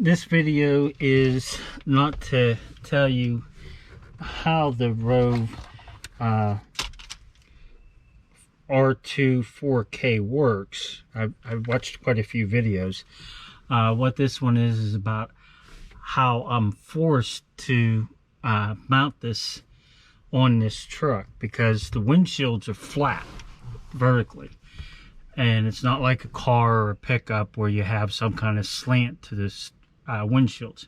This video is not to tell you how the ROVE R2 4K works. I've watched quite a few videos. What this one is about how I'm forced to mount this on this truck, because the windshields are flat vertically, and it's not like a car or a pickup where you have some kind of slant to this windshields.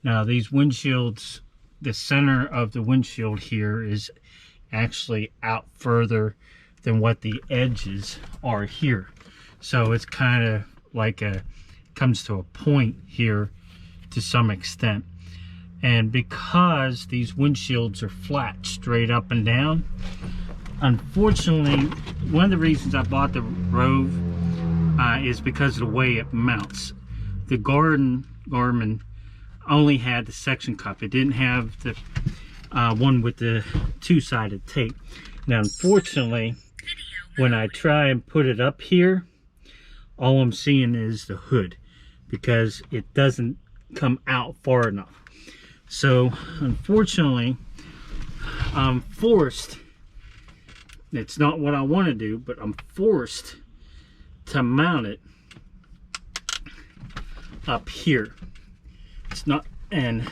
Now these windshields, the center of the windshield here is actually out further than what the edges are here, so it's kind of like comes to a point here to some extent. And because these windshields are flat straight up and down, unfortunately, one of the reasons I bought the ROVE is because of the way it mounts. The Garmin only had the section cup. It didn't have the one with the two-sided tape. Now, unfortunately, when I try and put it up here, all I'm seeing is the hood, because it doesn't come out far enough. So, unfortunately, I'm forced. It's not what I want to do, but I'm forced to mount it up here. It's not, and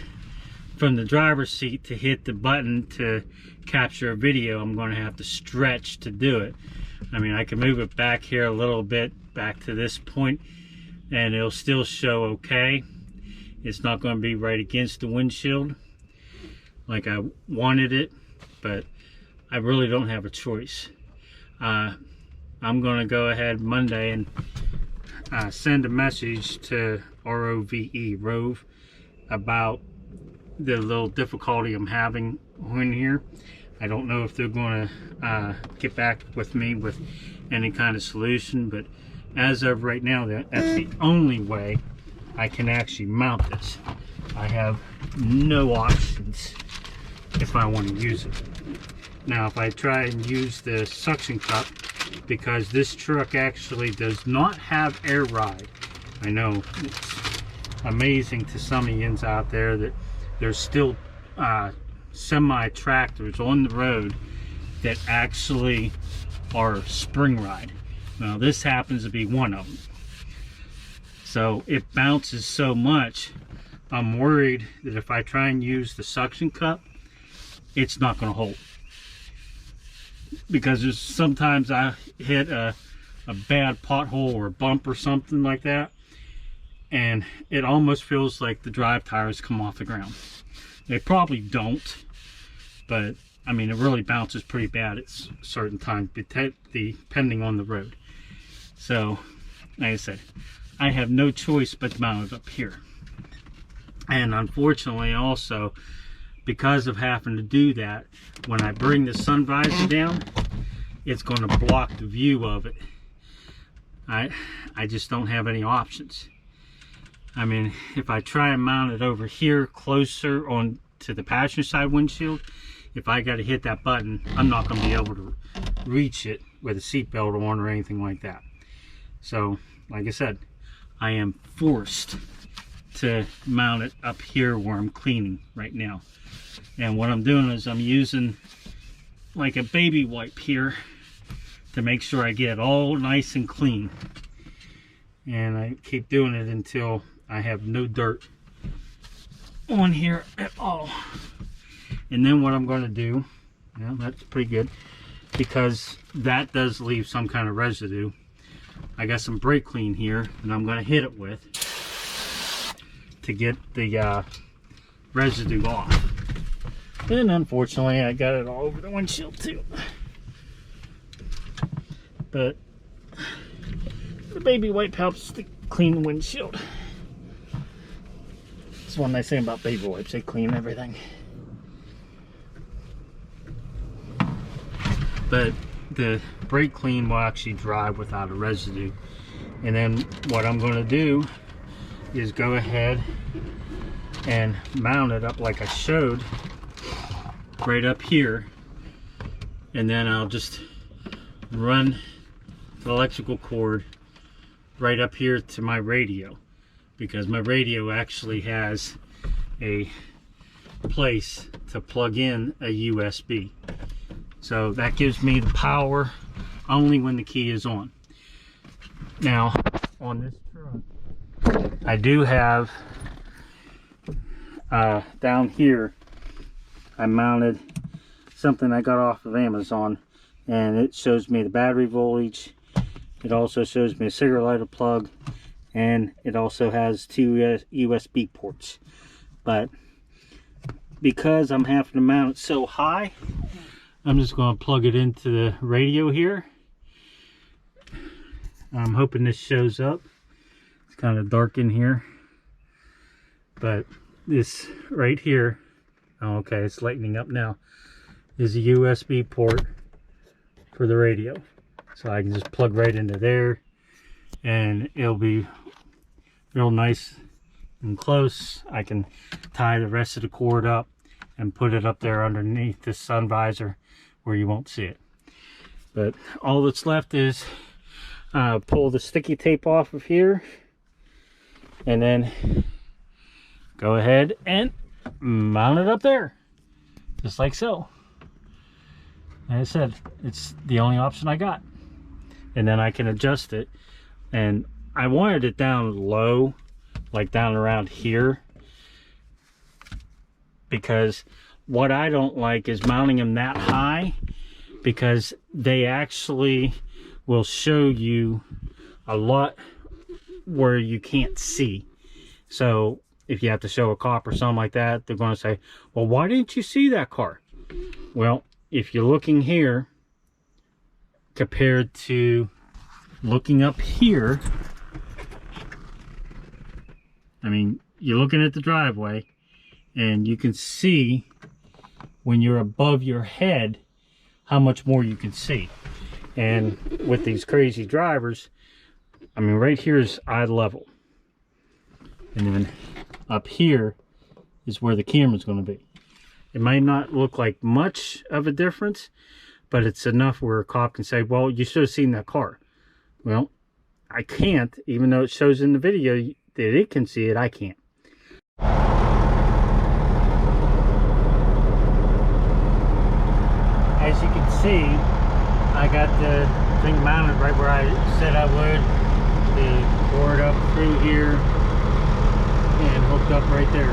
from the driver's seat to hit the button to capture a video, I'm going to have to stretch to do it. I mean, I can move it back here a little bit, back to this point, and it'll still show okay. It's not going to be right against the windshield like I wanted it, but I really don't have a choice. I'm going to go ahead Monday and send a message to ROVE about the little difficulty I'm having on here. I don't know if they're going to get back with me with any kind of solution, but as of right now, that's the only way I can actually mount this. I have no options if I want to use it. Now, if I try and use the suction cup, because this truck actually does not have air ride. I know it's amazing to some of yins out there that there's still semi-tractors on the road that actually are spring ride. Now, this happens to be one of them. So it bounces so much, I'm worried that if I try and use the suction cup, it's not going to hold. Because there's sometimes I hit a bad pothole or a bump or something like that, and it almost feels like the drive tires come off the ground. They probably don't, but I mean, it really bounces pretty bad at certain times, depending on the road. So, like I said, I have no choice but to mount it up here. And unfortunately, also, because of having to do that, when I bring the sun visor down, it's going to block the view of it. I just don't have any options. I mean, if I try and mount it over here closer on to the passenger side windshield, if I got to hit that button, I'm not going to be able to reach it with a seatbelt on or anything like that. So, like I said, I am forced to mount it up here where I'm cleaning right now. And what I'm doing is I'm using like a baby wipe here to make sure I get it all nice and clean. And I keep doing it until I have no dirt on here at all. And then what I'm going to do, yeah, that's pretty good, because that does leave some kind of residue. I got some brake clean here, and I'm going to hit it with to get the residue off. And unfortunately, I got it all over the windshield too. But the baby wipe helps to clean the windshield. That's one nice thing about baby wipes, they clean everything. But the brake clean will actually dry without a residue. And then what I'm going to do is go ahead and mount it up like I showed, right up here, and then I'll just run the electrical cord right up here to my radio, because my radio actually has a place to plug in a USB. So that gives me the power only when the key is on. Now, on this truck, I do have down here, I mounted something I got off of Amazon, and it shows me the battery voltage. It also shows me a cigarette lighter plug, and it also has two USB ports. But because I'm having to mount it so high, I'm just going to plug it into the radio here. I'm hoping this shows up. It's kind of dark in here, but this right here, oh, okay, it's lightening up now, is a USB port for the radio. So I can just plug right into there, and it'll be real nice and close. I can tie the rest of the cord up and put it up there underneath the sun visor where you won't see it. But all that's left is pull the sticky tape off of here, and then go ahead and mount it up there, just like so. Like I said, it's the only option I got. And then I can adjust it. And I wanted it down low, like down around here, because what I don't like is mounting them that high, because they actually will show you a lot where you can't see. So if you have to show a cop or something like that, they're going to say, well, why didn't you see that car? Well, if you're looking here compared to looking up here, I mean, you're looking at the driveway and you can see when you're above your head how much more you can see. And with these crazy drivers, I mean, right here is eye level, and then up here is where the camera's going to be. It might not look like much of a difference, but it's enough where a cop can say, well, you should have seen that car. Well, I can't, even though it shows in the video that it can see it, I can't. As you can see, I got the thing mounted right where I said I would. The cord up through here and hooked up right there.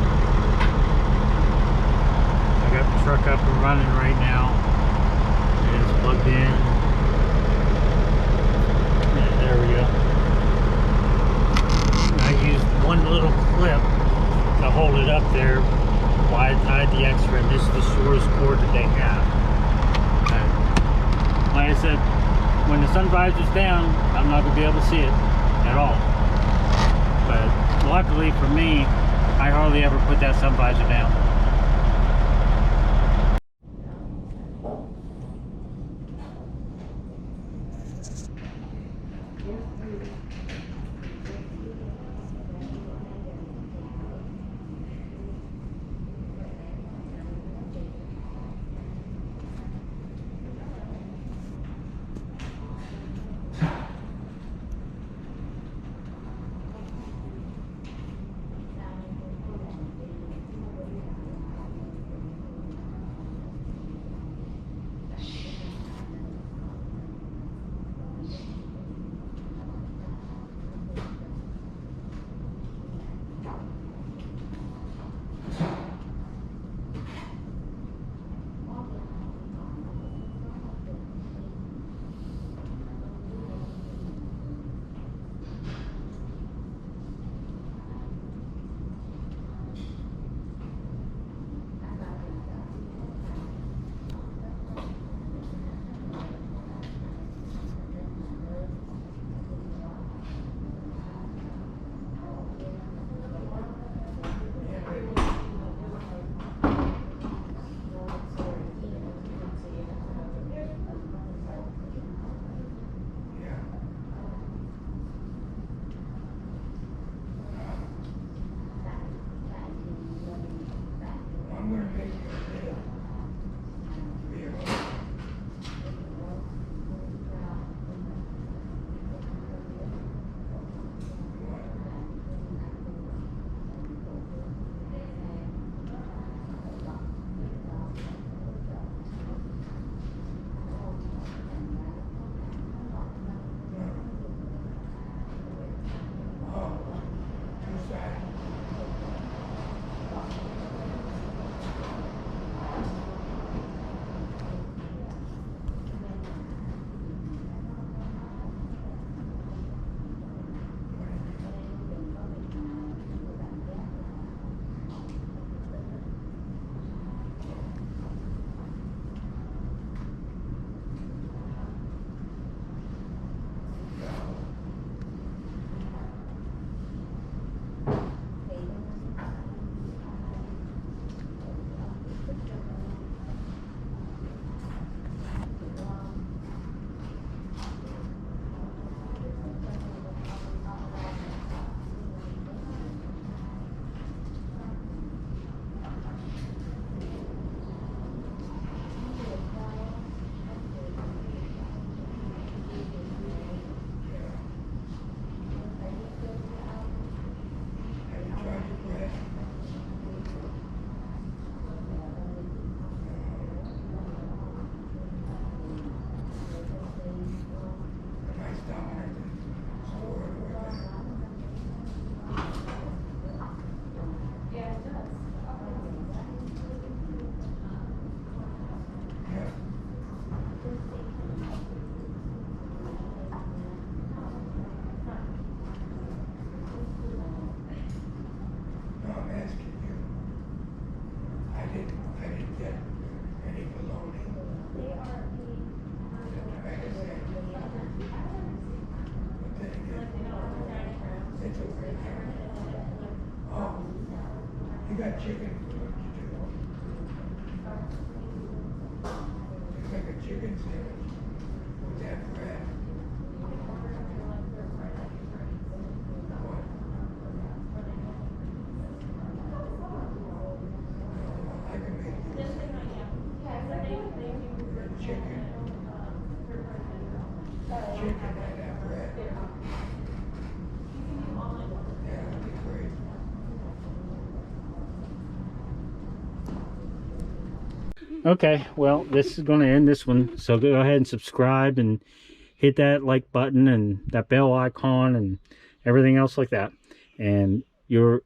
I got the truck up and running right now. It's plugged in. And there we go. I used one little clip to hold it up there while I tied the extra, and this is the shortest cord that they have. And like I said, when the sun visor's down, I'm not going to be able to see it at all. But luckily for me, I hardly ever put that sun visor down. didn't get any bologna. It's okay. Oh, you got chicken for lunch too. It's like a chicken sandwich with that bread. What? I can make you chicken. Chicken and that bread. Yeah, that'd be great. Okay, well, this is going to end this one. So go ahead and subscribe and hit that like button and that bell icon and everything else like that. And you're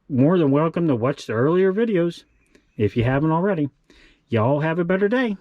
more than welcome to watch the earlier videos if you haven't already. Y'all have a better day.